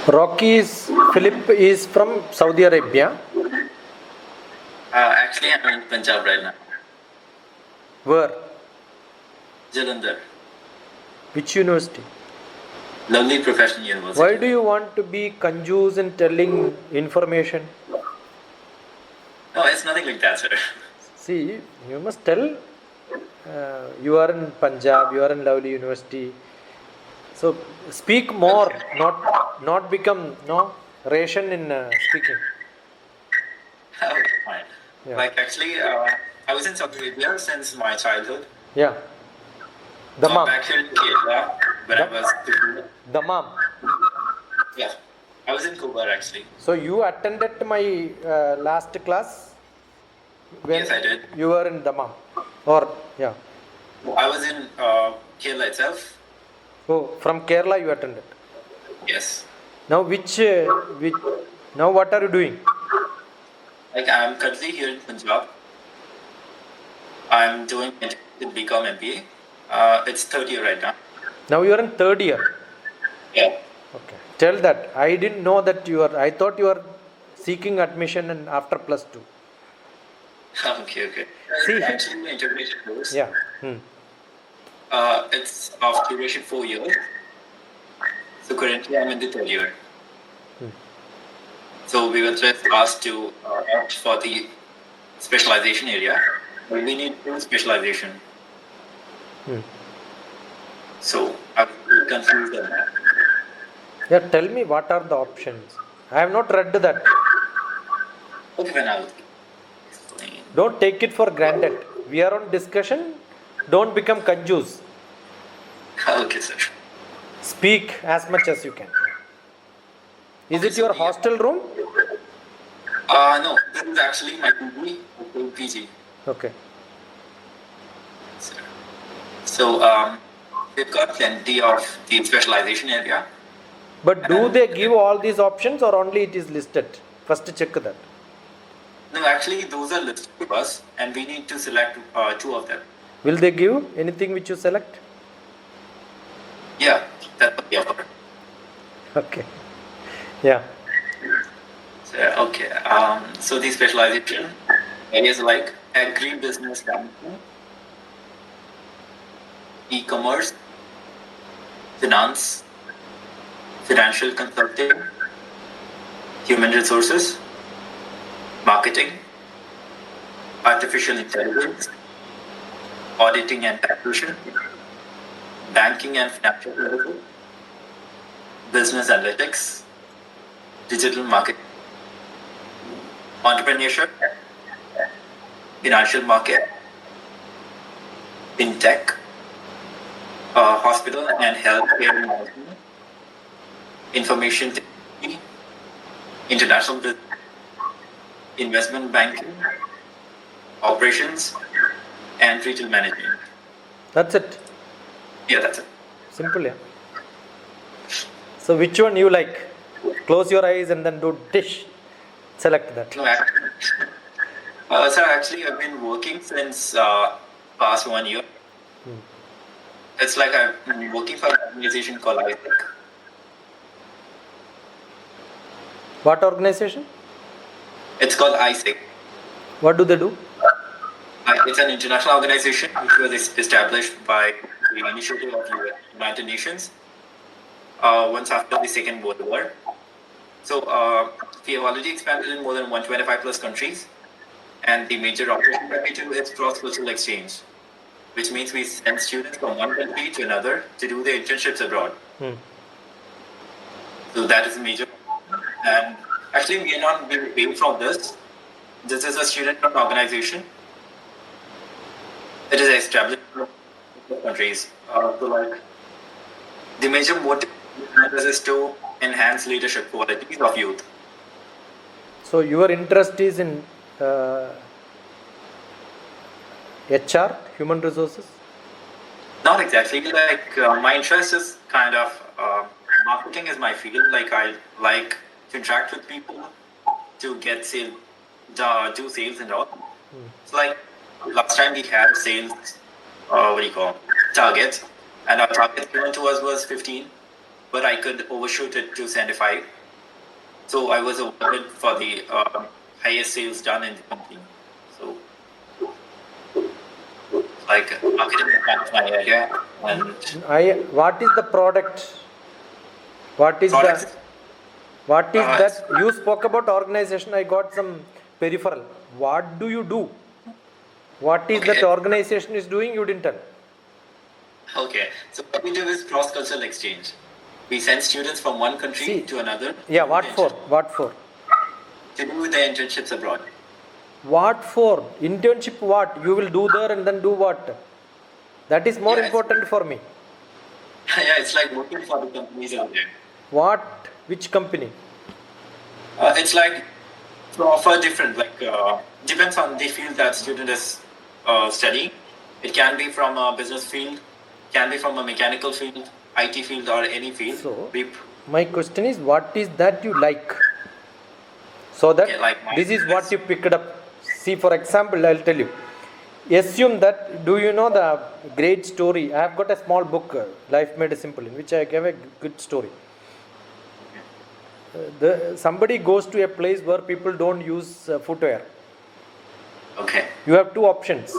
Philip is from Saudi Arabia. Actually, I'm in Punjab right now. Where? Jalandhar. Which university? Lovely Professional University. Why do you want to be conjuice in telling information? No, it's nothing like that, sir. See, you must tell. You are in Punjab. You are in Lovely University. So speak more, not become ration in speaking. Okay, fine. Yeah. Like actually, I was in Saudi Arabia since my childhood. Yeah. I'm Dammam. back here in Kerala when I was 15. Dammam. Yeah, I was in Kubar actually. So you attended my last class when Yes, I did. you were in Dammam, or yeah. I was in Kerala itself. Oh, from Kerala you attended. Yes. Now now what are you doing? Like I'm currently here in Punjab. I'm doing BCom MBA. It's third year right now. Now you are in third year. Yeah. Okay. Tell that. I didn't know that I thought you are seeking admission and after +2. Okay. See. Actually, my integration course. Yeah. It's of duration 4 years. So currently I'm in the third year. So we were just asked to opt for the specialization area. But we need full specialization. So I'm confused on that. Yeah. Tell me what are the options. I have not read that. Okay, then I'll explain. Don't take it for granted. We are on discussion. Don't become conjuice. Okay, sir. Speak as much as you can. Is it your hostel room? No, this is actually my PG. Okay. So we've got plenty of the specialization area. But do they give all these options or only it is listed? First check that. No, actually those are listed to us and we need to select 2 of them. Will they give anything which you select? Yeah, that's what we offer. Okay. Yeah. Okay. So the specialization areas like agri-business management, e-commerce, finance, financial consulting, human resources, marketing, artificial intelligence, auditing and taxation, banking and financial services, business analytics, digital marketing, entrepreneurship, financial market, fintech, hospital and healthcare management, information technology, international business, investment banking, operations, and retail management. That's it. Yeah, that's it. Simple, yeah. So which one you like? Close your eyes and then do dish. Select that. No, sir, actually, I've been working since past 1 year. It's like I'm working for an organization called ISEC. What organization? It's called ISEC. What do they do? It's an international organization which was established by the initiative of the United Nations once after the Second World War. So we have already expanded in more than 125 plus countries, and the major operation that we do is cross-cultural exchange, which means we send students from one country to another to do their internships abroad. So that is a major, and actually we are not being paid from this. This is a student organization. It is established in countries. So like the major motive is to enhance leadership qualities of youth. So your interest is in HR, human resources? Not exactly. Like my interest is kind of marketing is my field. Like I like to interact with people, to get sales, do sales and all. So like last time we had sales, targets, and our target given to us was 15, but I could overshoot it to 75. So I was awarded for the highest sales done in the company. So like marketing is kind of my area, and What is the product? What is products. the what is Uh, that? You spoke about organization. I got some peripheral. What do you do? What is that okay, organization is doing? You didn't tell. okay. So what we do is cross-cultural exchange. We send students from one country See, to another yeah. What for? What for? to do their internships abroad. What for? Internship what? You will do there and then do what? That is more Yeah, important for me. yeah, it's like working for the companies over there. What? Which company? It's like for different, like depends on the field that student is studying. It can be from a business field, can be from a mechanical field, IT field, or any field. So, We, my question is, what is that you like? So that okay, like this is what you picked up. See, for example, I'll tell you. Assume that, do you know the great story? I have got a small book, Life Made Simple, in which I gave a good story. Somebody goes to a place where people don't use footwear. okay, You have two options.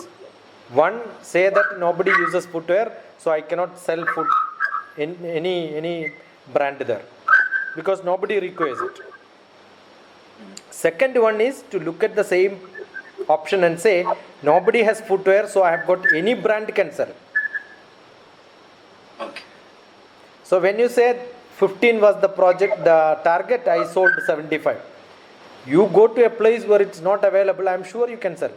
One, say that nobody uses footwear, so I cannot sell foot in any brand there because nobody requires it. Second one is to look at the same option and say nobody has footwear, so I have got any brand can sell. okay, So when you say 15 was the project, the target, I sold 75. You go to a place where it's not available, I'm sure you can sell.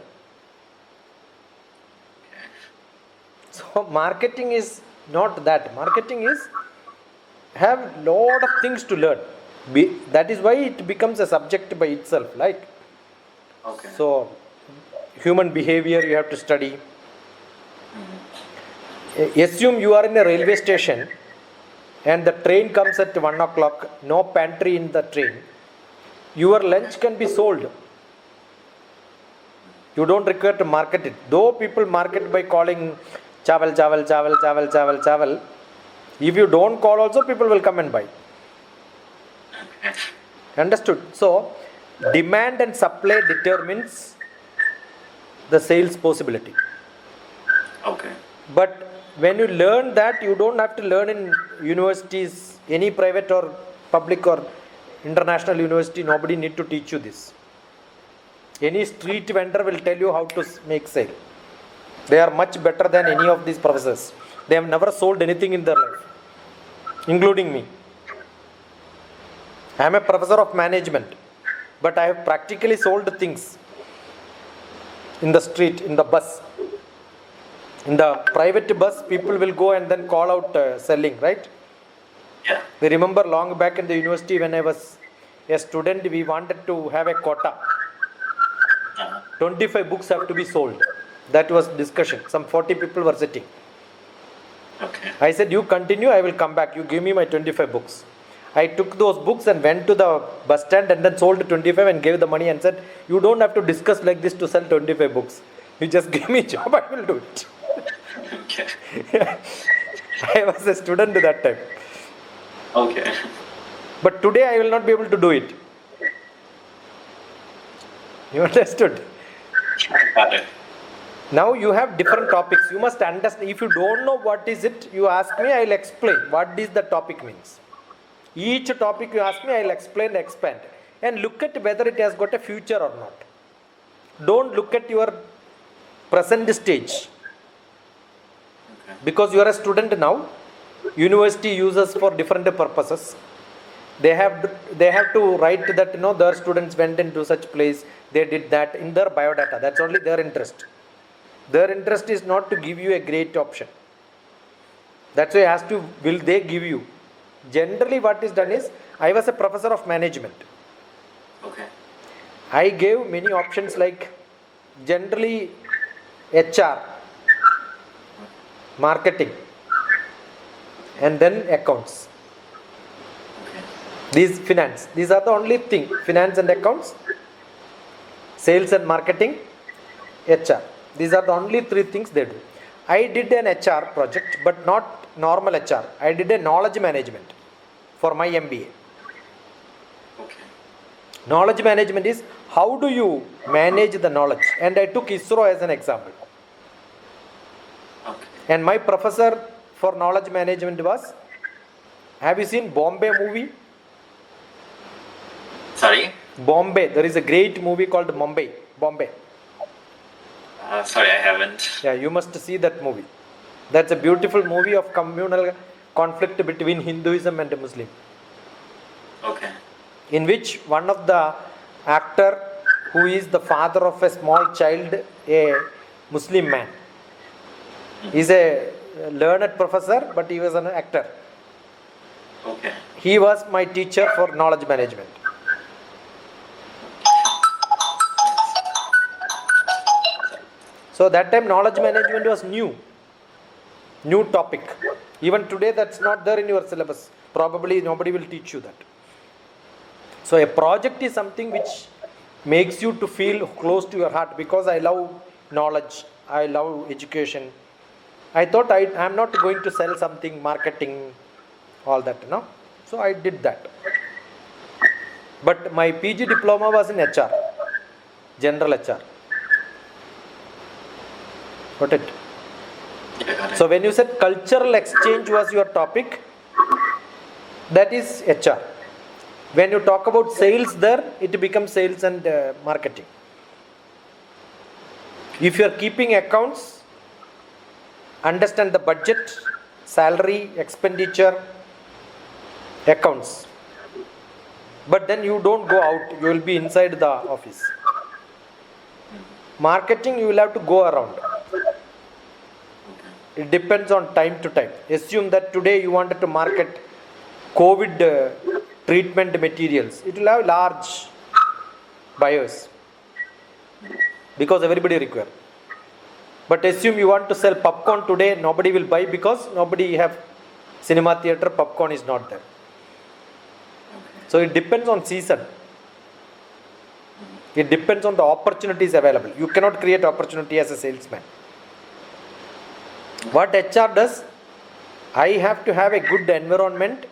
So marketing is not that. Marketing is have lot of things to learn. That is why it becomes a subject by itself. Like okay. so, human behavior you have to study. Assume you are in a railway station and the train comes at 1 o'clock, no pantry in the train. Your lunch can be sold. You don't require to market it. Though people market by calling chaval, chaval, chaval, chaval, chaval, chaval. If you don't call also, people will come and buy. Okay. Understood? So, demand and supply determines the sales possibility. Okay. But when you learn that, you don't have to learn in universities, any private or public or international university, nobody need to teach you this. Any street vendor will tell you how to make sale. They are much better than any of these professors. They have never sold anything in their life, including me. I am a professor of management, but I have practically sold things in the street, in the bus. In the private bus, people will go and then call out selling, right? Yeah. We remember long back in the university when I was a student, we wanted to have a quota. 25 books have to be sold. That was discussion. Some 40 people were sitting. Okay. I said, you continue, I will come back. You give me my 25 books. I took those books and went to the bus stand and then sold 25 and gave the money and said, you don't have to discuss like this to sell 25 books. You just give me a job, I will do it. Okay. I was a student at that time. Okay. But today I will not be able to do it. You understood? Got it. Now you have different topics. You must understand. If you don't know what is it, you ask me, I will explain what is the topic means. Each topic you ask me, I will explain, expand. And look at whether it has got a future or not. Don't look at your present stage. Okay. Because you are a student now, university uses for different purposes. They have to write that their students went into such place, they did that in their biodata. That's only their interest. Their interest is not to give you a great option. That's why will they give you? Generally what is done is, I was a professor of management. Okay. I gave many options like generally HR, marketing, and then accounts. Okay. These finance. These are the only thing. Finance and accounts, sales and marketing, HR. These are the only three things they do. I did an HR project, but not normal HR. I did a knowledge management for my MBA. Okay. Knowledge management is how do you manage the knowledge? And I took ISRO as an example. Okay. And my professor for knowledge management was, have you seen Bombay movie? Sorry? Bombay. There is a great movie called Bombay. Sorry, I haven't. Yeah, you must see that movie. That's a beautiful movie of communal conflict between Hinduism and Muslim, Okay. in which one of the actor who is the father of a small child, a Muslim man, is a learned professor, but he was an actor. Okay. He was my teacher for knowledge management. So that time knowledge management was new topic. Even today that's not there in your syllabus. Probably nobody will teach you that. So a project is something which makes you to feel close to your heart, because I love knowledge, I love education. I thought I am not going to sell something, marketing, all that, no. So I did that. But my PG diploma was in HR, general HR. Got it? Yeah, got it. So when you said cultural exchange was your topic, that is HR. When you talk about sales there, it becomes sales and marketing. If you are keeping accounts, understand the budget, salary, expenditure, accounts. But then you don't go out, you will be inside the office. Marketing, you will have to go around. It depends on time to time. Assume that today you wanted to market COVID treatment materials. It will have large buyers because everybody require. But assume you want to sell popcorn today, nobody will buy because nobody have cinema theater, popcorn is not there. So it depends on season. It depends on the opportunities available. You cannot create opportunity as a salesman. What HR does, I have to have a good environment.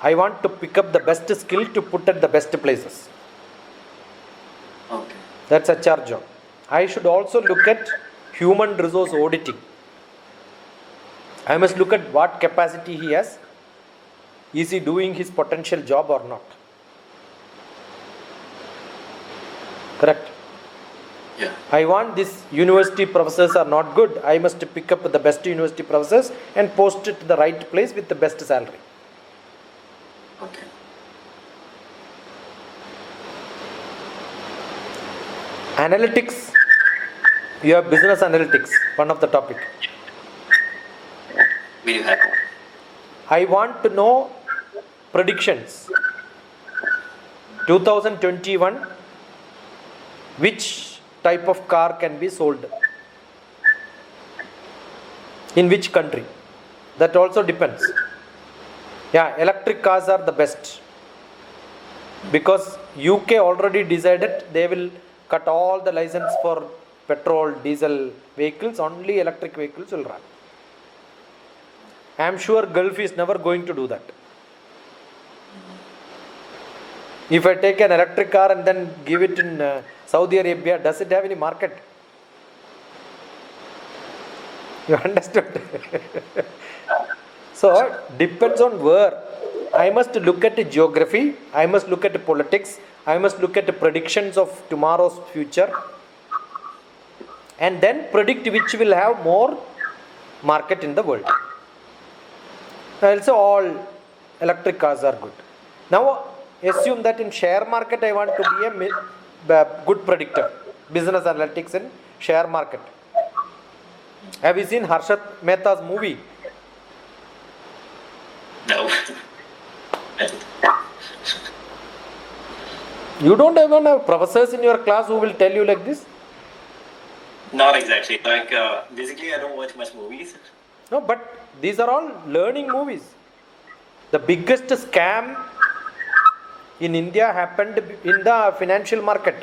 I want to pick up the best skill to put at the best places. Okay. That's HR job. I should also look at human resource auditing. I must look at what capacity he has. Is he doing his potential job or not? Correct. Yeah. I want this university professors are not good. I must pick up the best university professors and post it to the right place with the best salary. Okay. Analytics. You have business analytics, one of the topic. We do have. I want to know predictions. 2021, which type of car can be sold? In which country? That also depends. Yeah, electric cars are the best. Because UK already decided they will cut all the license for petrol, diesel vehicles, only electric vehicles will run. I am sure Gulf is never going to do that. If I take an electric car and then give it in Saudi Arabia, does it have any market? You understood? So, depends on where. I must look at the geography, I must look at the politics, I must look at the predictions of tomorrow's future, and then predict which will have more market in the world. Also, all electric cars are good. Now, assume that in share market I want to be a good predictor, business analytics in share market. Have you seen Harshat Mehta's movie? No. You don't even have professors in your class who will tell you like this? Not exactly. Like, basically, I don't watch much movies. No, but these are all learning movies. The biggest scam in India happened in the financial market.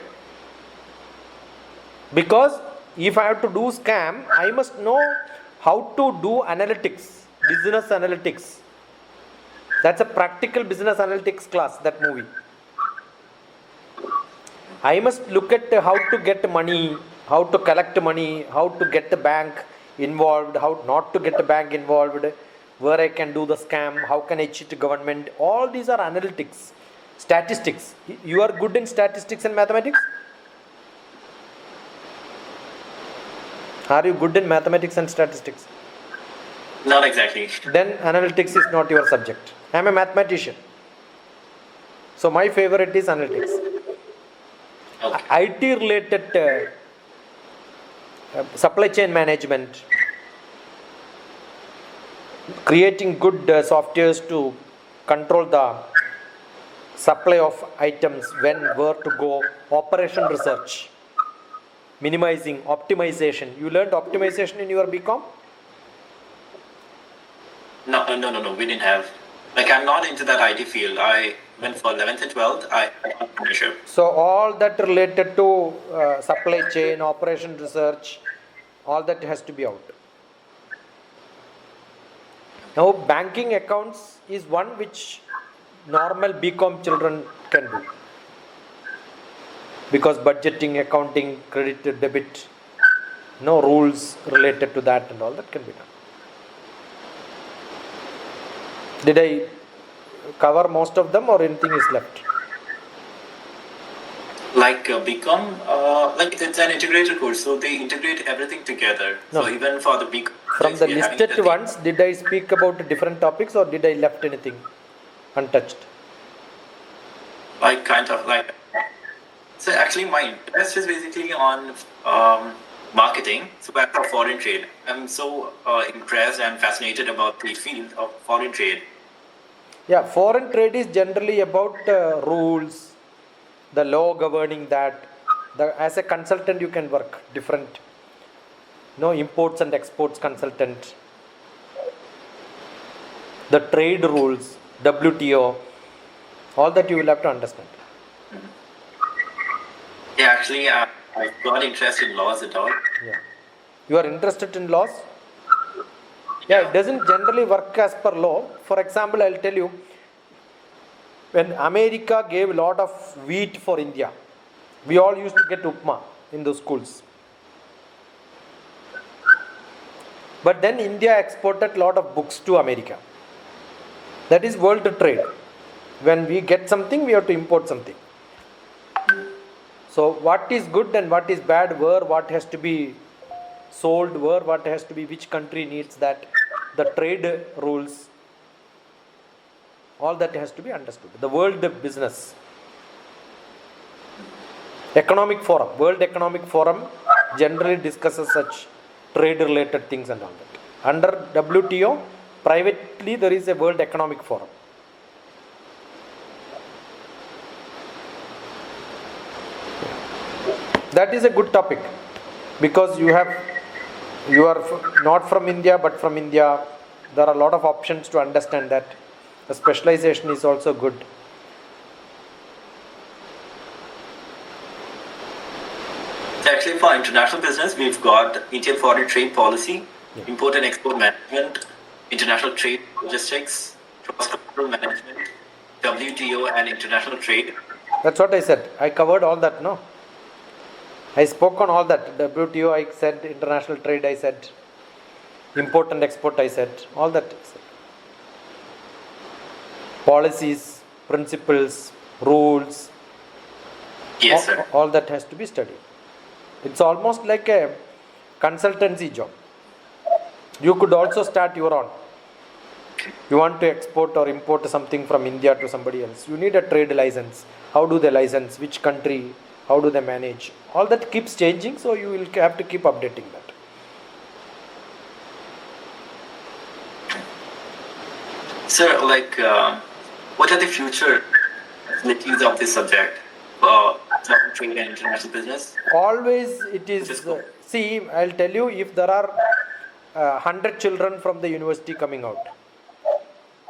Because if I have to do scam, I must know how to do analytics, business analytics. That's a practical business analytics class, that movie. I must look at how to get money, how to collect money, how to get the bank involved, how not to get the bank involved, where I can do the scam, how can I cheat government. All these are analytics, statistics. You are good in statistics and mathematics? Are you good in mathematics and statistics? Not exactly. Then analytics is not your subject. I am a mathematician. So my favorite is analytics. Okay. IT related supply chain management, creating good softwares to control the supply of items, when, where to go, operation research, minimizing, optimization. You learned optimization in your BCom? No. We didn't have. Like, I'm not into that IT field. I went for 11th and 12th. I had entrepreneurship. So all that related to supply chain, operation research, all that has to be out. Now banking accounts is one which normal BCom children can do. Because budgeting, accounting, credit, debit, no rules related to that and all that can be done. Did I cover most of them or anything is left? Like BCom, like it's an integrated course, so they integrate everything together. No. So even for the BCom, From the we are having listed the ones, did I speak about different topics or did I left anything untouched? like kind of like. So actually, my interest is basically on marketing. So back for foreign trade, I'm so impressed and fascinated about the field of foreign trade. Yeah, foreign trade is generally about rules, the law governing that. As a consultant, you can work different, imports and exports consultant. The trade rules, WTO, all that you will have to understand. Yeah, actually, I got interested in laws at all. Yeah. You are interested in laws? Yeah, it doesn't generally work as per law. For example, I'll tell you, when America gave a lot of wheat for India, we all used to get upma in those schools. But then India exported a lot of books to America. That is world trade. When we get something, we have to import something. So what is good and what is bad, where what has to be sold, where what has to be, which country needs that, the trade rules, all that has to be understood. The world business. Economic Forum, World Economic Forum generally discusses such trade related things and all that. Under WTO, privately there is a World Economic Forum. That is a good topic because you are not from India but from India. There are a lot of options to understand that. The specialization is also good. Actually, for international business, we've got Indian foreign trade policy, import and export management, international trade logistics, cross-cultural management, WTO, and international trade. That's what I said. I covered all that, no? I spoke on all that. WTO, I said. International trade, I said. Import and export, I said. All that. I said. Policies, principles, rules. Yes, sir. All that has to be studied. It's almost like a consultancy job. You could also start your own. You want to export or import something from India to somebody else. You need a trade license. How do they license? Which country? How do they manage? All that keeps changing, so you will have to keep updating that. Sir, like, what are the future facilities of this subject? Trade and international business? Always it is, see, I'll tell you, if there are 100 children from the university coming out,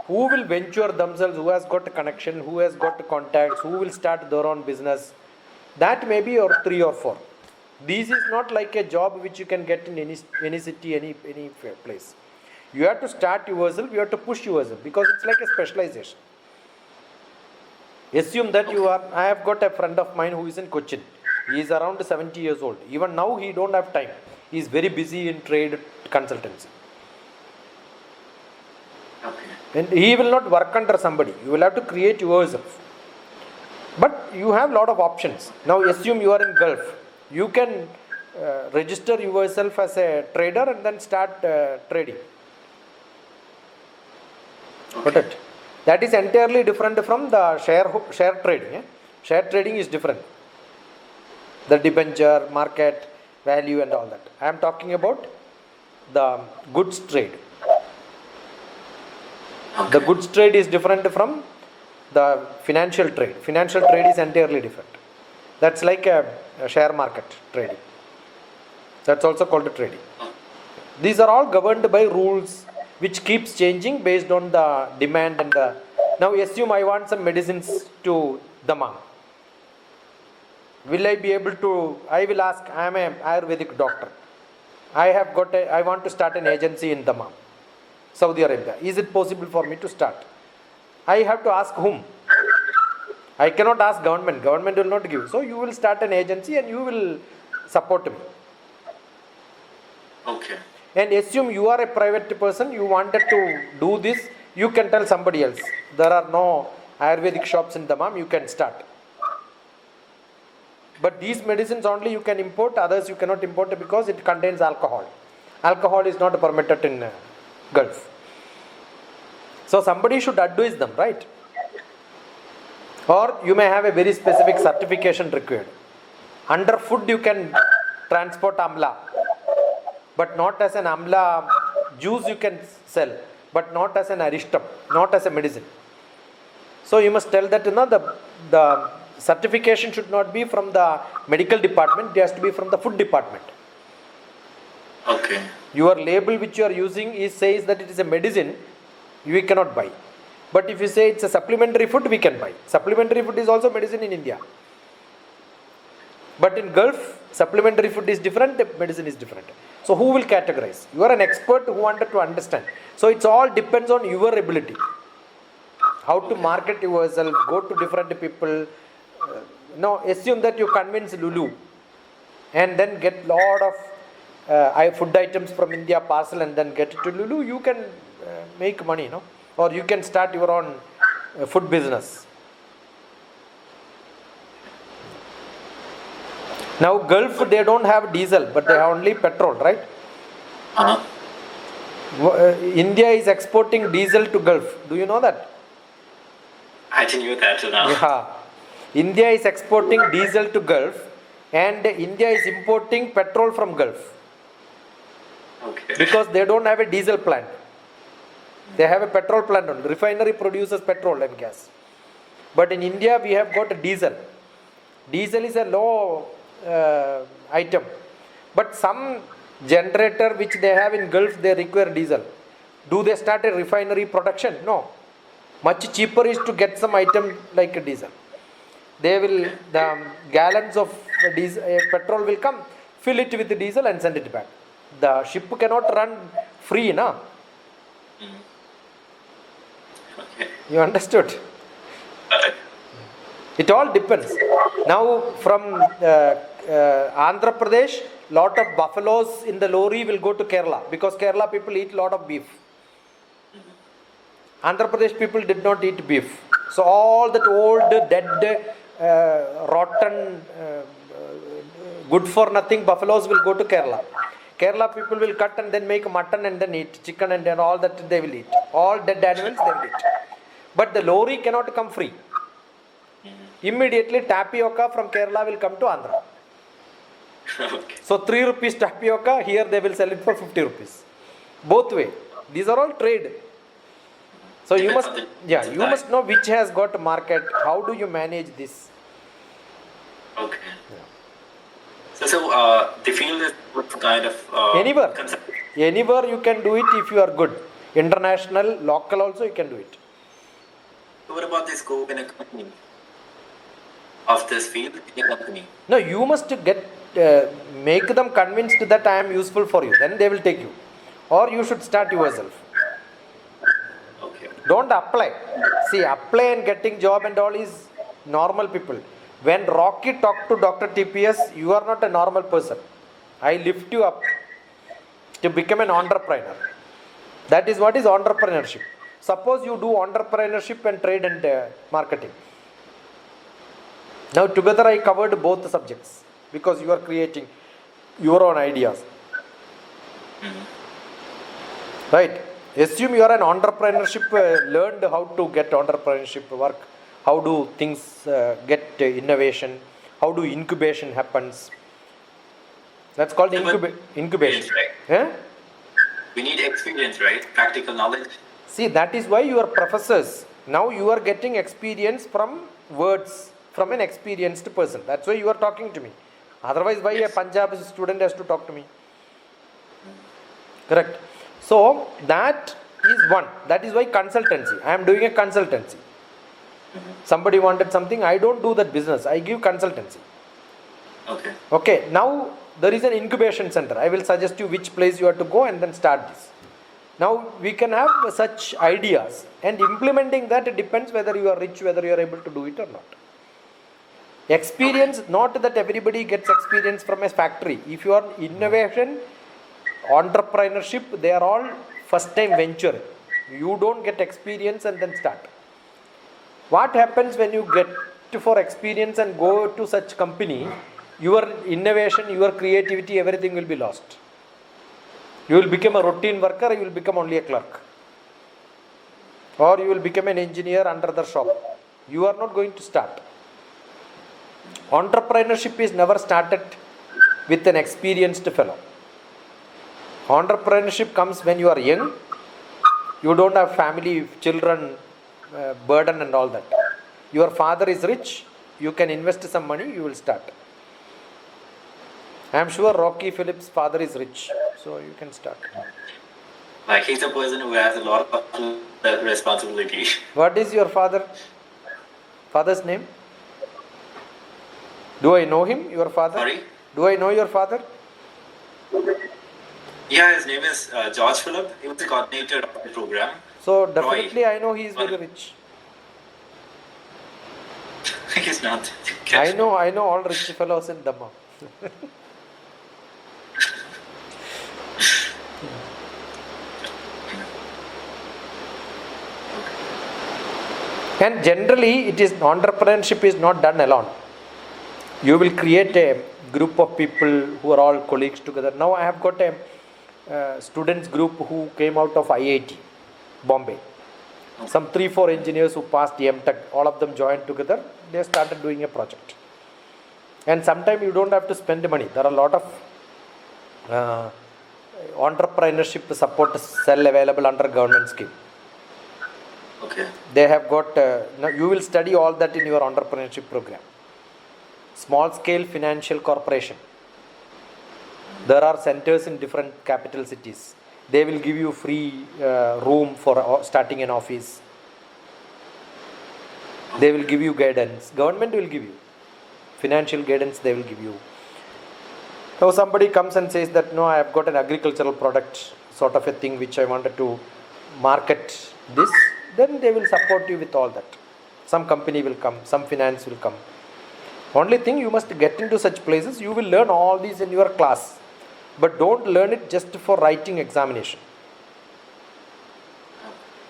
who will venture themselves, who has got a connection, who has got contacts, who will start their own business, that may be or 3 or 4. This is not like a job which you can get in any city, any place. You have to start yourself, you have to push yourself because it's like a specialization. Assume that you are, I have got a friend of mine who is in Cochin. He is around 70 years old. Even now he don't have time. He is very busy in trade consultancy. Okay. And he will not work under somebody. You will have to create yourself. But you have lot of options. Now assume you are in Gulf. You can register yourself as a trader and then start trading. Got Okay. it? That is entirely different from the share trading. Share trading is different. The debenture, market, value and all that. I am talking about the goods trade. The Okay. goods trade is different from the financial trade. Financial trade is entirely different. That's like a share market trading. That's also called a trading. These are all governed by rules which keeps changing based on the demand and the. Now assume I want some medicines to Dammam. Will I be able to? I will ask. I am an Ayurvedic doctor. I want to start an agency in Dammam, Saudi Arabia. Is it possible for me to start? I have to ask whom? I cannot ask government. Government will not give. So you will start an agency and you will support me. Okay. And assume you are a private person, you wanted to do this, you can tell somebody else. There are no Ayurvedic shops in Dammam, you can start. But these medicines only you can import, others you cannot import because it contains alcohol. Alcohol is not permitted in Gulf. So somebody should advise them, right? Or you may have a very specific certification required. Under food you can transport amla, but not as an amla juice you can sell, but not as an aristam, not as a medicine. So you must tell that the certification should not be from the medical department, it has to be from the food department. Okay. Your label which you are using says that it is a medicine, we cannot buy. But if you say it's a supplementary food, we can buy. Supplementary food is also medicine in India. But in Gulf, supplementary food is different, medicine is different. So who will categorize? You are an expert who wanted to understand. So it's all depends on your ability. How to market yourself, go to different people. Now assume that you convince Lulu and then get lot of food items from India parcel and then get it to Lulu, you can make money, no? Or you can start your own food business. Now Gulf, they don't have diesel, but they have only petrol, right? India is exporting diesel to Gulf. Do you know that? I didn't know that till now. Yeah. India is exporting diesel to Gulf and India is importing petrol from Gulf. Okay. Because they don't have a diesel plant. They have a petrol plant only. Refinery produces petrol and gas. But in India we have got a diesel. Diesel is a low item. But some generator which they have in Gulf, they require diesel. Do they start a refinery production? No. Much cheaper is to get some item like a diesel. They will, the gallons of diesel, petrol will come, fill it with diesel and send it back. The ship cannot run free, na? Okay. You understood? It all depends. Now from Andhra Pradesh, lot of buffaloes in the lorry will go to Kerala because Kerala people eat lot of beef. Andhra Pradesh people did not eat beef. So all that old, dead, rotten, good for nothing buffaloes will go to Kerala. Kerala people will cut and then make mutton and then eat chicken and then all that they will eat. All dead animals they will eat. But the lorry cannot come free. Immediately tapioca from Kerala will come to Andhra. Okay. So 3 rupees tapioca, here they will sell it for 50 rupees. Both way. These are all trade. So you must, you must know which has got a market. How do you manage this? Okay. So the field is what kind of Anywhere. concept? Anywhere you can do it if you are good. International, local also you can do it. So what about the scope in a company of this field in a company? No, you must get make them convinced that I am useful for you. Then they will take you. Or you should start yourself. Okay. Don't apply. See, apply and getting job and all is normal people. When Rocky talked to Dr. TPS, you are not a normal person. I lift you up to become an entrepreneur. That is what is entrepreneurship. Suppose you do entrepreneurship and trade and marketing. Now together I covered both the subjects because you are creating your own ideas. Right? Assume you are an entrepreneurship, learned how to get entrepreneurship work, how do things get innovation, how do incubation happens. That's called incubation. Right? Yeah? We need experience, right? Practical knowledge. See, that is why you are professors. Now you are getting experience from words from an experienced person. That's why you are talking to me. Otherwise, why a Punjab student has to talk to me? Correct. So that is one. That is why consultancy. I am doing a consultancy. Somebody wanted something. I don't do that business. I give consultancy. Okay. Okay. Now there is an incubation center. I will suggest you which place you have to go and then start this. Now we can have such ideas, and implementing that, it depends whether you are rich, whether you are able to do it or not. Experience, not that everybody gets experience from a factory. If you are innovation, entrepreneurship, they are all first time venture. You don't get experience and then start. What happens when you get for experience and go to such company? Your innovation, your creativity, everything will be lost. You will become a routine worker, you will become only a clerk. Or you will become an engineer under the shop. You are not going to start. Entrepreneurship is never started with an experienced fellow. Entrepreneurship comes when you are young, you don't have family, children, burden and all that. Your father is rich, you can invest some money, you will start. I am sure Rocky Phillips' father is rich, so you can start. Like he's a person who has a lot of responsibility. What is your father's name? Do I know him, your father? Sorry? Do I know your father? Yeah, his name is George Phillip. He was the coordinator of the program. So definitely I know he is very rich. He's not. I know all rich fellows in Dammam. And generally, it is entrepreneurship is not done alone. You will create a group of people who are all colleagues together. Now I have got a students group who came out of IIT, Bombay. Some 3-4 engineers who passed M.Tech, all of them joined together. They started doing a project. And sometimes you don't have to spend money. There are a lot of entrepreneurship support cell available under government scheme. Okay. They have got, now you will study all that in your entrepreneurship program. Small scale financial corporation. There are centers in different capital cities. They will give you free room for starting an office. They will give you guidance. Government will give you. Financial guidance they will give you. Now somebody comes and says that, no, I have got an agricultural product, sort of a thing which I wanted to market this. Then they will support you with all that. Some company will come, some finance will come. Only thing, you must get into such places, you will learn all these in your class. But don't learn it just for writing examination.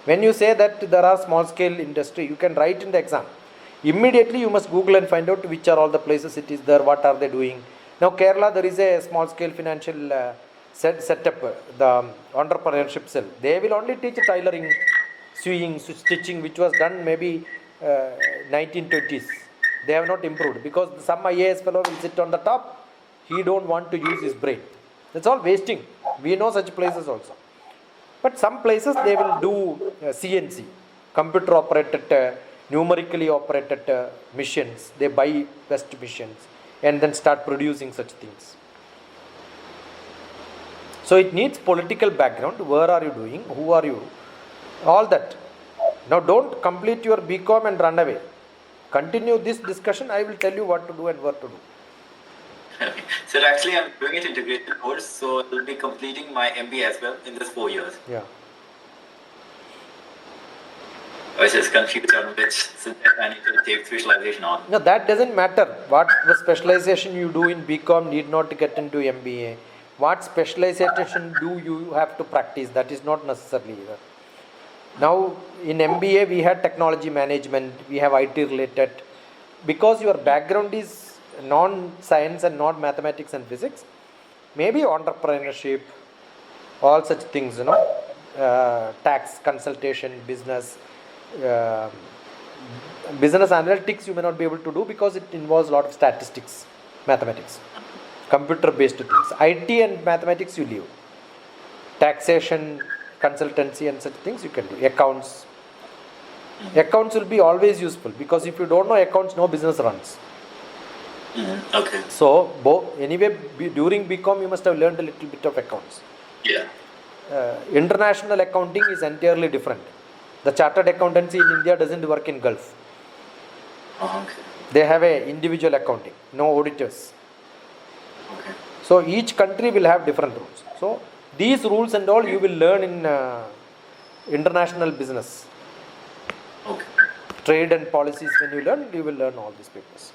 When you say that there are small scale industry, you can write in the exam. Immediately you must Google and find out which are all the places it is there, what are they doing. Now Kerala, there is a small scale financial setup, the entrepreneurship cell. They will only teach tailoring, sewing, stitching, which was done maybe 1920s. They have not improved because some IAS fellow will sit on the top. He don't want to use his brain. That's all wasting. We know such places also. But some places they will do CNC, computer operated, numerically operated machines. They buy best machines and then start producing such things. So it needs political background. Where are you doing? Who are you? All that. Now don't complete your BCom and run away. Continue this discussion. I will tell you what to do and what to do. Okay. So actually I'm doing an integrated course, so I will be completing my MBA as well in this 4 years. Yeah. I was just confused on which subject I need to take specialization on. No, that doesn't matter. What the specialization you do in BCom need not get into MBA. What specialization do you have to practice? That is not necessarily either. Now in MBA we had technology management, we have IT related. Because your background is non-science and not mathematics and physics, maybe entrepreneurship, all such things, tax consultation, business analytics you may not be able to do because it involves a lot of statistics, mathematics, computer based things. IT and mathematics you leave. Taxation, consultancy and such things you can do. Accounts will be always useful because if you don't know accounts, no business runs. Okay. So anyway, during BCom you must have learned a little bit of accounts. Yeah. International accounting is entirely different. The chartered accountancy in India doesn't work in Gulf. Okay. They have a individual accounting, no auditors. Okay. So each country will have different rules. So these rules and all you will learn in international business. Okay. Trade and policies when you will learn all these papers.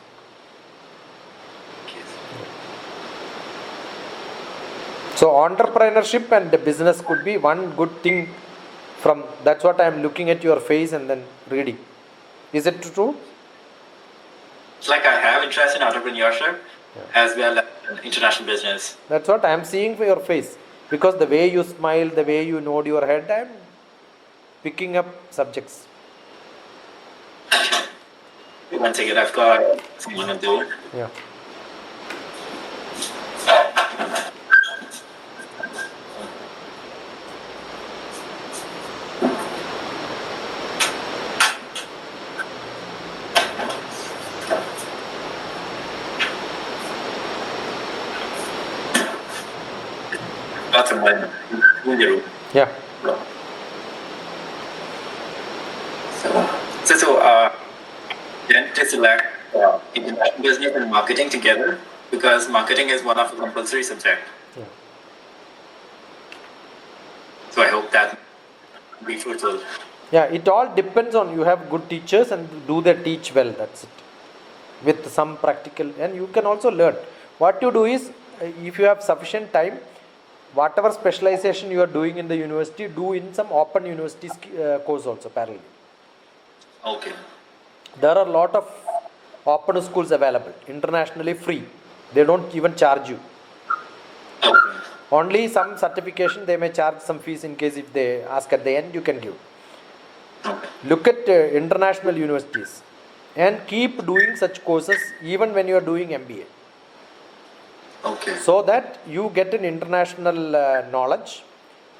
So entrepreneurship and the business could be one good thing from, that's what I am looking at your face and then reading. Is it true? It's like I have interest in entrepreneurship as well as in international business. That's what I am seeing for your face. Because the way you smile, the way you nod your head, I am picking up subjects. One second, I've got someone to do. Yeah. That's a one. Yeah. So, then to select international business and marketing together because marketing is one of the compulsory subjects. Yeah. So I hope that will be fruitful. Yeah, it all depends on you have good teachers and do they teach well, that's it. With some practical, and you can also learn. What you do is, if you have sufficient time, whatever specialization you are doing in the university, do in some open university course also parallel. Okay. There are a lot of open schools available, internationally free. They don't even charge you. Okay. Only some certification they may charge some fees in case if they ask at the end, you can give. Okay. Look at international universities and keep doing such courses even when you are doing MBA. Okay. So that you get an international knowledge.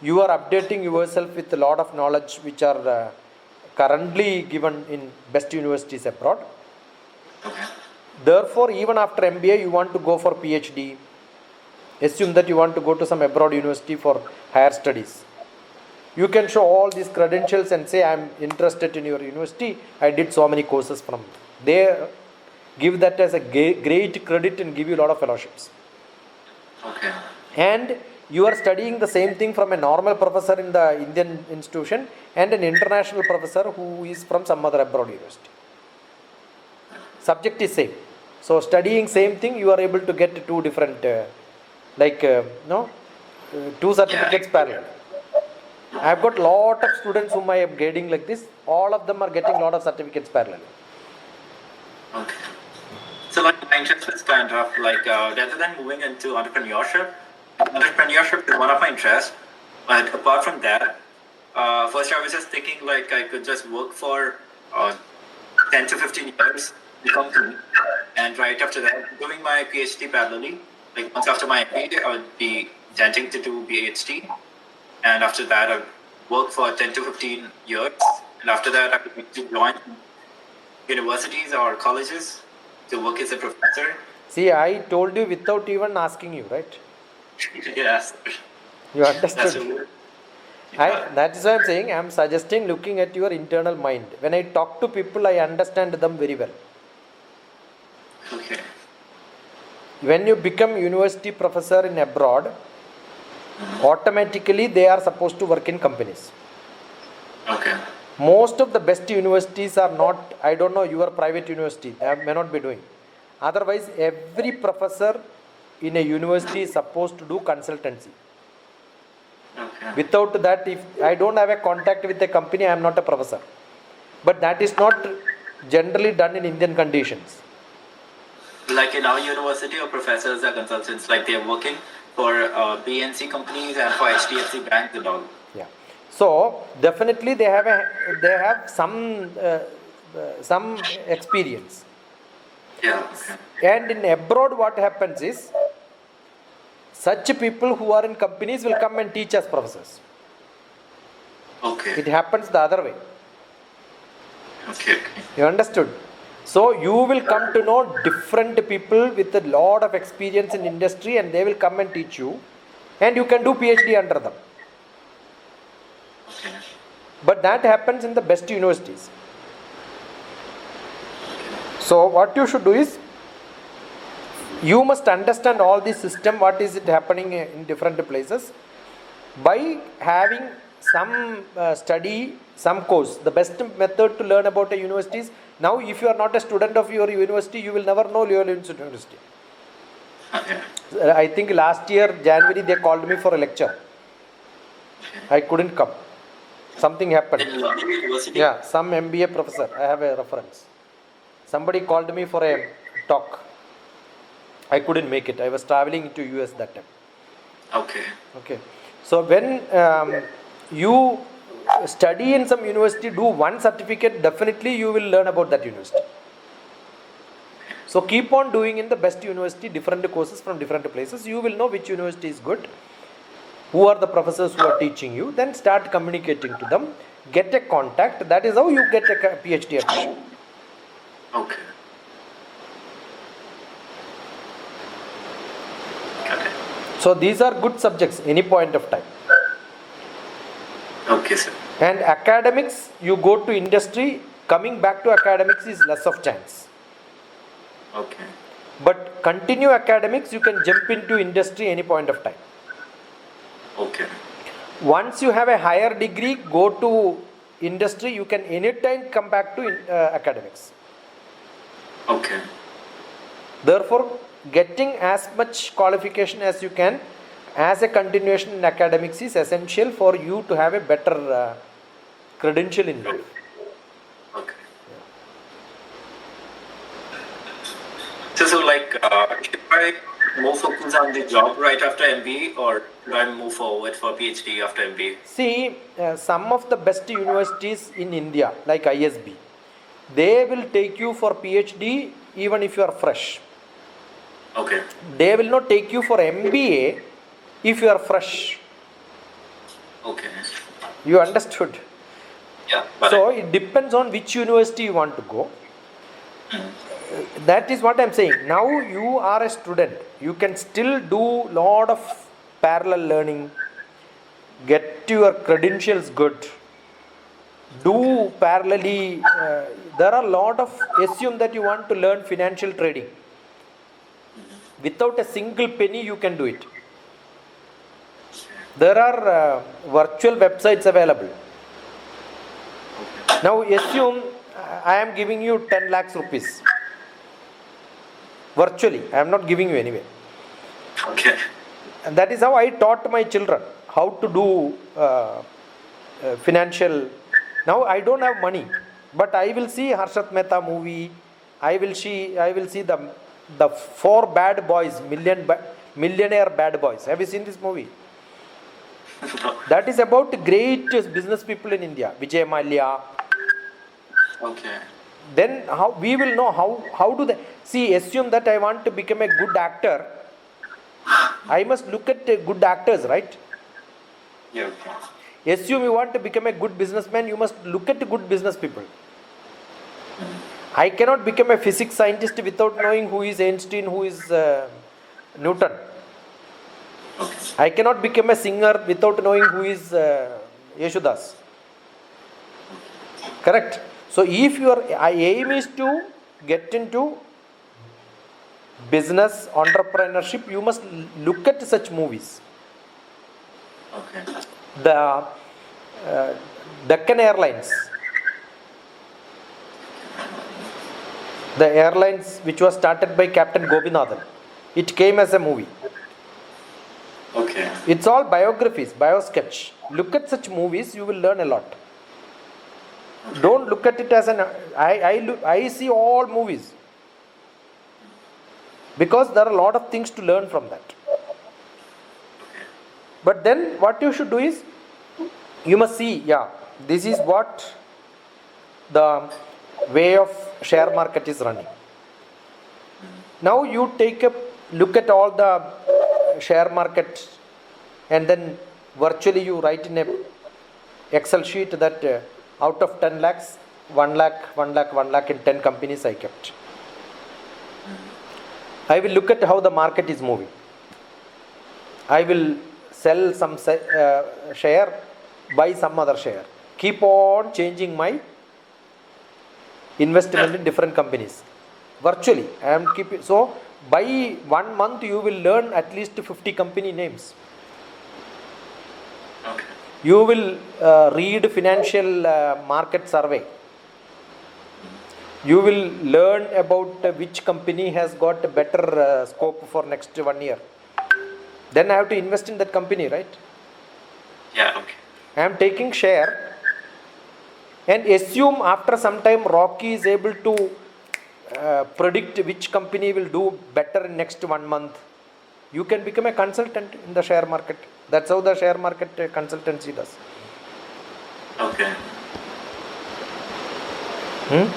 You are updating yourself with a lot of knowledge which are currently given in best universities abroad. Okay. Therefore, even after MBA, you want to go for PhD. Assume that you want to go to some abroad university for higher studies. You can show all these credentials and say, I am interested in your university. I did so many courses from. They give that as a great credit and give you a lot of fellowships. Okay. And you are studying the same thing from a normal professor in the Indian institution and an international professor who is from some other abroad university. Subject is same. So studying same thing, you are able to get two different, two certificates parallel. I have got lot of students whom I am grading like this. All of them are getting lot of certificates parallel. Okay. So like my interest is kind of like rather than moving into entrepreneurship is one of my interests. But apart from that, first I was just thinking like I could just work for 10 to 15 years in a company, and right after that, doing my PhD parallelly. Like once after my MBA, I would be intending to do PhD, and after that, I would work for 10 to 15 years, and after that, I would join universities or colleges to work as a professor. See, I told you without even asking you, right? Yes. You That's understood. it. That is why I am saying I am suggesting looking at your internal mind. When I talk to people, I understand them very well. Okay. When you become university professor in abroad, automatically they are supposed to work in companies. Okay. Most of the best universities are not, I don't know, your private university, they may not be doing. Otherwise, every professor in a university is supposed to do consultancy. Okay. Without that, if I don't have a contact with a company, I am not a professor. But that is not generally done in Indian conditions. Like in our university, our professors are consultants. Like they are working for BNC companies and for HDFC banks and all. Yeah. So definitely they have some experience. Yeah. Okay. And in abroad, what happens is, such people who are in companies will come and teach us professors. Okay. It happens the other way. Okay. You understood? So you will come to know different people with a lot of experience in industry, and they will come and teach you, and you can do PhD under them. Okay. But that happens in the best universities. So what you should do is, you must understand all the system, what is it happening in different places, by having some study, some course. The best method to learn about a university is, now if you are not a student of your university, you will never know your university. Okay. I think last year January they called me for a lecture. I couldn't come. Something happened. In London University? Yeah, some MBA professor, I have a reference. Somebody called me for a talk. I couldn't make it. I was traveling to US that time. Okay. Okay. So when you study in some university, do one certificate, definitely you will learn about that university. So keep on doing in the best university, different courses from different places. You will know which university is good, who are the professors who are teaching you. Then start communicating to them, get a contact. That is how you get a PhD admission. Okay. Okay. So these are good subjects any point of time. Okay, sir. And academics, you go to industry, coming back to academics is less of chance. Okay. But continue academics, you can jump into industry any point of time. Okay. Once you have a higher degree, go to industry, you can anytime come back to academics. Okay. Therefore, getting as much qualification as you can as a continuation in academics is essential for you to have a better credential in life. Okay. So like, should I more focus on the job right after MBA, or do I move forward for PhD after MBA? See, some of the best universities in India, like ISB, they will take you for PhD even if you are fresh. Okay. They will not take you for MBA if you are fresh. Okay. You understood? Yeah. So it depends on which university you want to go. That is what I am saying. Now you are a student. You can still do lot of parallel learning. Get your credentials good. Do parallelly. There are a lot of, assume that you want to learn financial trading. Without a single penny, you can do it. There are virtual websites available. Now assume I am giving you 10 lakhs rupees. Virtually, I am not giving you anyway. Okay. And that is how I taught my children how to do financial. Now I don't have money, but I will see Harshat Mehta movie. I will see the four bad boys, millionaire bad boys. Have you seen this movie? That is about great business people in India. Vijay Mallya. Okay. Then how we will know how do they see. Assume that I want to become a good actor. I must look at good actors, right? Yeah. Okay. Assume you want to become a good businessman, you must look at good business people. I cannot become a physics scientist without knowing who is Einstein, who is Newton. Okay. I cannot become a singer without knowing who is Yeshudas. Correct? So if your aim is to get into business, entrepreneurship, you must look at such movies. Okay. The Deccan Airlines, The airlines which was started by Captain Gobinathan. It came as a movie. Okay. It's all biographies, biosketch. Look at such movies, you will learn a lot. Don't look at it as an. I see all movies because there are a lot of things to learn from that. But then what you should do is, you must see, yeah, this is what the way of share market is running. Now you take a look at all the share market and then virtually you write in a Excel sheet that out of 10 lakhs, 1 lakh, 1 lakh, 1 lakh in 10 companies I kept. I will look at how the market is moving. I will sell some share, buy some other share. Keep on changing my investment in different companies. Virtually, I am keeping. So, by 1 month, you will learn at least 50 company names. Okay. You will read financial market survey. You will learn about which company has got a better scope for next 1 year. Then I have to invest in that company, right? Yeah, okay. I am taking share and assume after some time Rocky is able to predict which company will do better in next 1 month. You can become a consultant in the share market. That's how the share market consultancy does. Okay. Okay.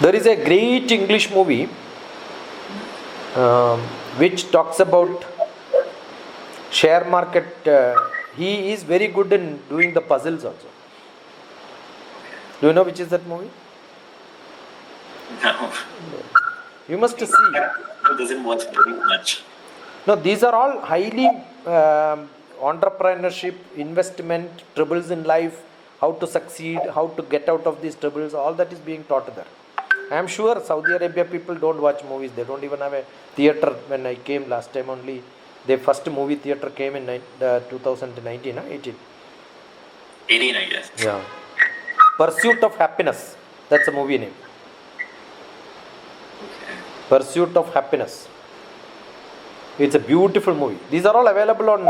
There is a great English movie which talks about share market. He is very good in doing the puzzles also. Do you know which is that movie? No. You must see. It doesn't watch very much. No, these are all highly entrepreneurship, investment, troubles in life, how to succeed, how to get out of these troubles, all that is being taught there. I am sure Saudi Arabia people don't watch movies. They don't even have a theater. When I came last time only, their first movie theater came in 2019, 18. 18, I guess. Yeah. Pursuit of Happiness. That's a movie name. Okay. Pursuit of Happiness. It's a beautiful movie. These are all available on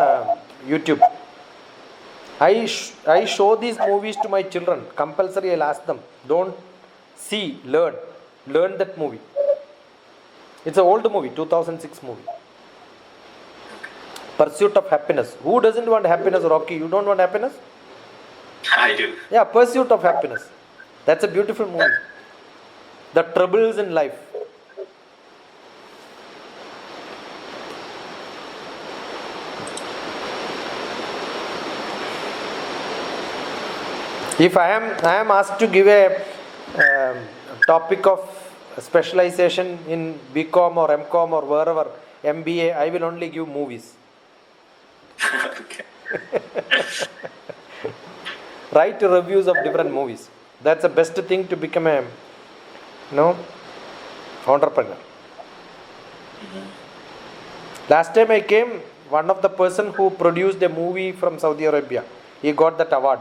YouTube. I show these movies to my children. Compulsory, I'll ask them. Don't see, learn. Learn that movie. It's an old movie, 2006 movie. Pursuit of Happiness. Who doesn't want happiness, Rocky? You don't want happiness? I do. Yeah, Pursuit of Happiness. That's a beautiful movie. The troubles in life. If I am asked to give a topic of specialization in BCom or MCom or wherever, MBA, I will only give movies. Okay. Write reviews of different movies. That's the best thing to become a entrepreneur. Last time I came, one of the person who produced a movie from Saudi Arabia, he got that award.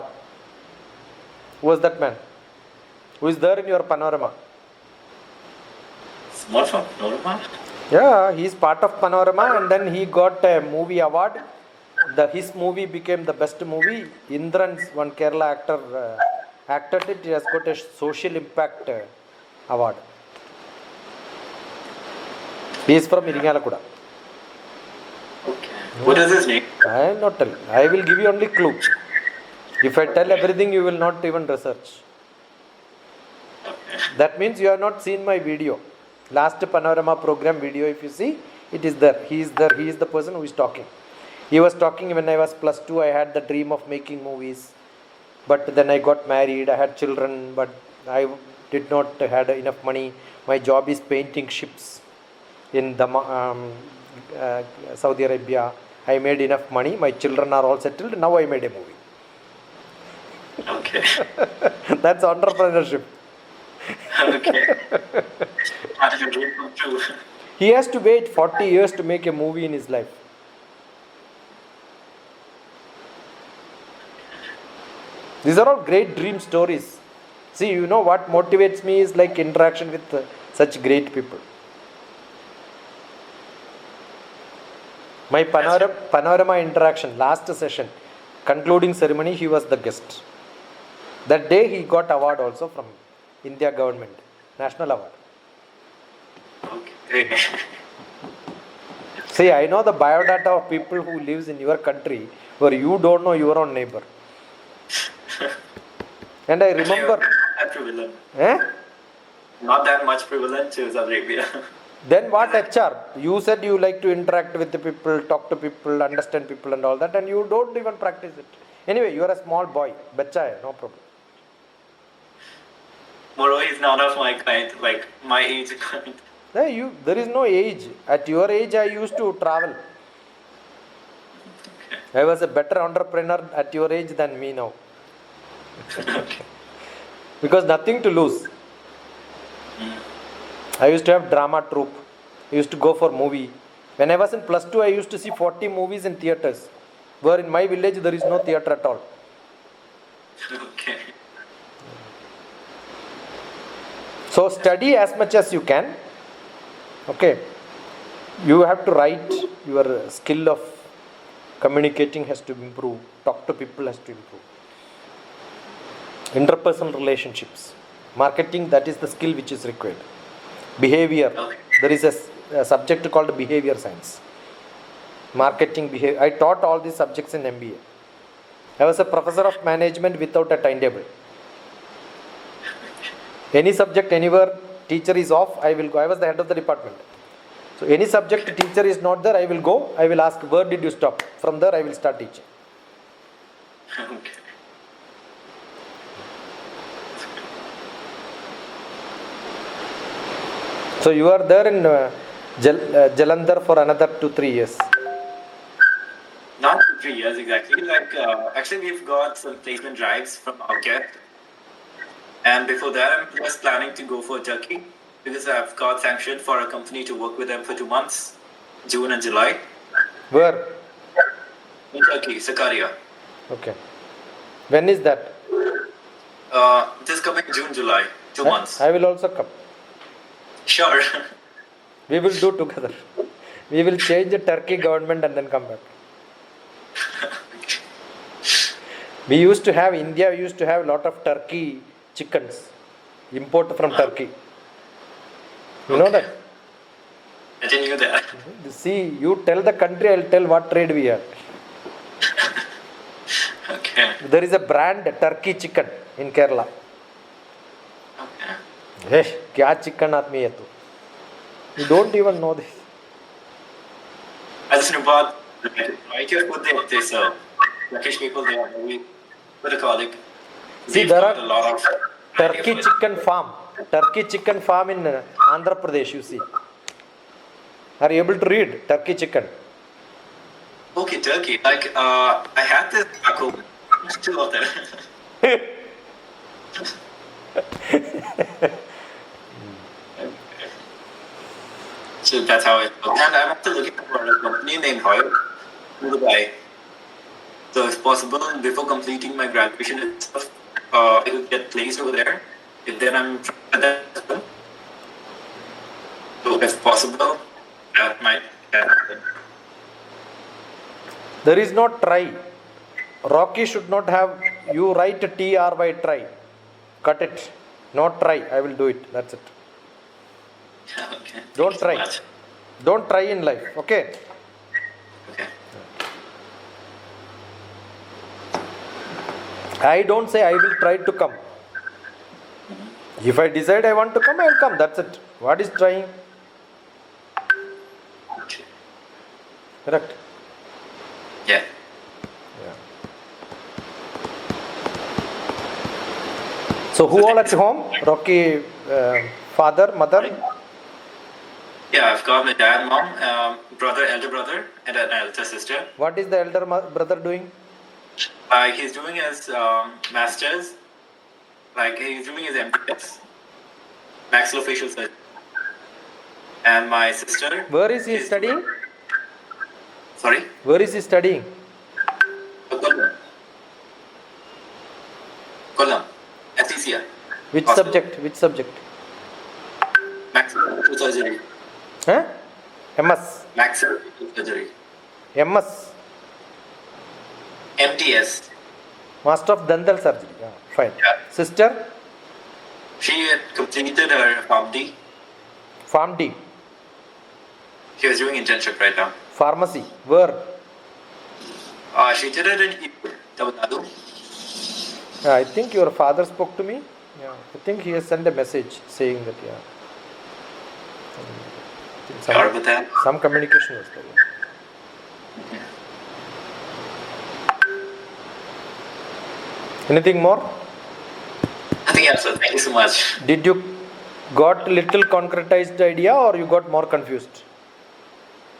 Who was that man? Who is there in your panorama? Small from Norma? Yeah, he is part of Panorama and then he got a movie award. His movie became the best movie. Indran's one Kerala actor acted it. He has got a social impact award. He is from Iringalakuda. Okay. What is his name? I am not telling. I will give you only clue. If I tell everything, you will not even research. Okay. That means you have not seen my video. Last Panorama program video, if you see, it is there. He is there. He is the person who is talking. He was talking when I was +2. I had the dream of making movies. But then I got married. I had children. But I did not had enough money. My job is painting ships in the Saudi Arabia. I made enough money. My children are all settled. Now I made a movie. Okay. That's entrepreneurship. Okay. How did your dream come true? He has to wait 40 years to make a movie in his life. These are all great dream stories. See, you know what motivates me is like interaction with such great people. My panorama interaction, last session, concluding ceremony, he was the guest. That day he got award also from India government, national award. Okay. See, I know the biodata of people who lives in your country where you don't know your own neighbor. And I remember. Not prevalent. Eh? Not that much prevalent to Saudi Arabia. Then what HR? You said you like to interact with the people, talk to people, understand people and all that, and you don't even practice it. Anyway, you are a small boy. Bacha hai, no problem. Moro is not of my kind, like my age kind. Hey, there is no age. At your age, I used to travel. I was a better entrepreneur at your age than me now. Okay. Because nothing to lose. I used to have drama troupe. I used to go for movie. When I was in plus 2, I used to see 40 movies in theatres. Where in my village, there is no theatre at all. Okay. So study as much as you can. Okay. You have to write. Your skill of communicating has to improve. Talk to people has to improve. Interpersonal relationships. Marketing, that is the skill which is required. Behavior. There is a subject called behavior science. Marketing, behavior. I taught all these subjects in MBA. I was a professor of management without a timetable. Any subject, anywhere, teacher is off, I will go. I was the head of the department. So any subject, teacher is not there, I will go. I will ask, where did you stop? From there, I will start teaching. Okay. So you are there in Jalandhar for another 2-3 years. Not 3 years exactly. Like actually, we've got some placement drives from OutGet, and before that, I'm just planning to go for Turkey because I've got sanctioned for a company to work with them for 2 months, June and July. Where? In Turkey, Sakarya. Okay. When is that? This coming June, July, 2 months. I will also come. Sure. We will do together. We will change the Turkey government and then come back. We used to have, India used to have a lot of turkey chickens. Import from Turkey. You know that? I didn't know that. See, you tell the country, I will tell what trade we have. Okay. There is a brand turkey chicken in Kerala. Okay. Hey, kya chicken aadmi hai tu? You don't even know this. I just know about right here food they serve. Turkish people, they are very, what do you call it? See, They've there got are a lot of Turkey chicken farm. Turkey chicken farm in Andhra Pradesh, you see. Are you able to read? Turkey chicken. Okay, Turkey. Like, I had this back home. Still out there. So that's how it goes. And I'm also looking for a company named Hoyle in Dubai. So if possible, before completing my graduation and stuff, I could get placed over there. If then I'm at that school. So if possible, that might happen. There is no try. Rocky should not have, you write TR by try. Cut it. No try. I will do it. That's it. Okay. Don't Thank you so try. much. Don't try in life. Okay. Okay. I don't say I will try to come. If I decide I want to come, I will come. That's it. What is trying? Okay. Correct. Yeah. Yeah. So who all at home? Rocky, father, mother? Yeah, I've got my dad, mom, brother, elder brother, and an elder sister. What is the elder brother doing? He's doing his master's, like he's doing his MDS, maxillofacial surgery. And my sister. Where is he studying? Sorry? Where is he studying? Kollam. Kollam. Athlesia. Which Hospital. subject? Which subject? Maximum surgery. Huh? MS. Maximum surgery. MS. MTS. Master of Dental Surgery. Yeah, fine. Yeah. Sister? She had completed her PharmD. Farm D. She was doing internship right now. Pharmacy. Where? She did it in Tamil Nadu. I think your father spoke to me. Yeah, I think he has sent a message saying that. Yeah. I think Sorry about that. some communication was there. Yeah. Anything more? Nothing else, sir. Thank you so much. Did you got little concretized idea or you got more confused?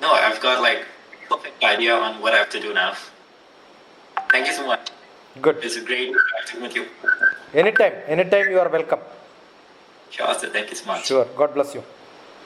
No, I've got like perfect idea on what I have to do now. Thank you so much. Good. It's a great interacting with you. Anytime you are welcome. Sure, sir. Thank you so much. Sure. God bless you.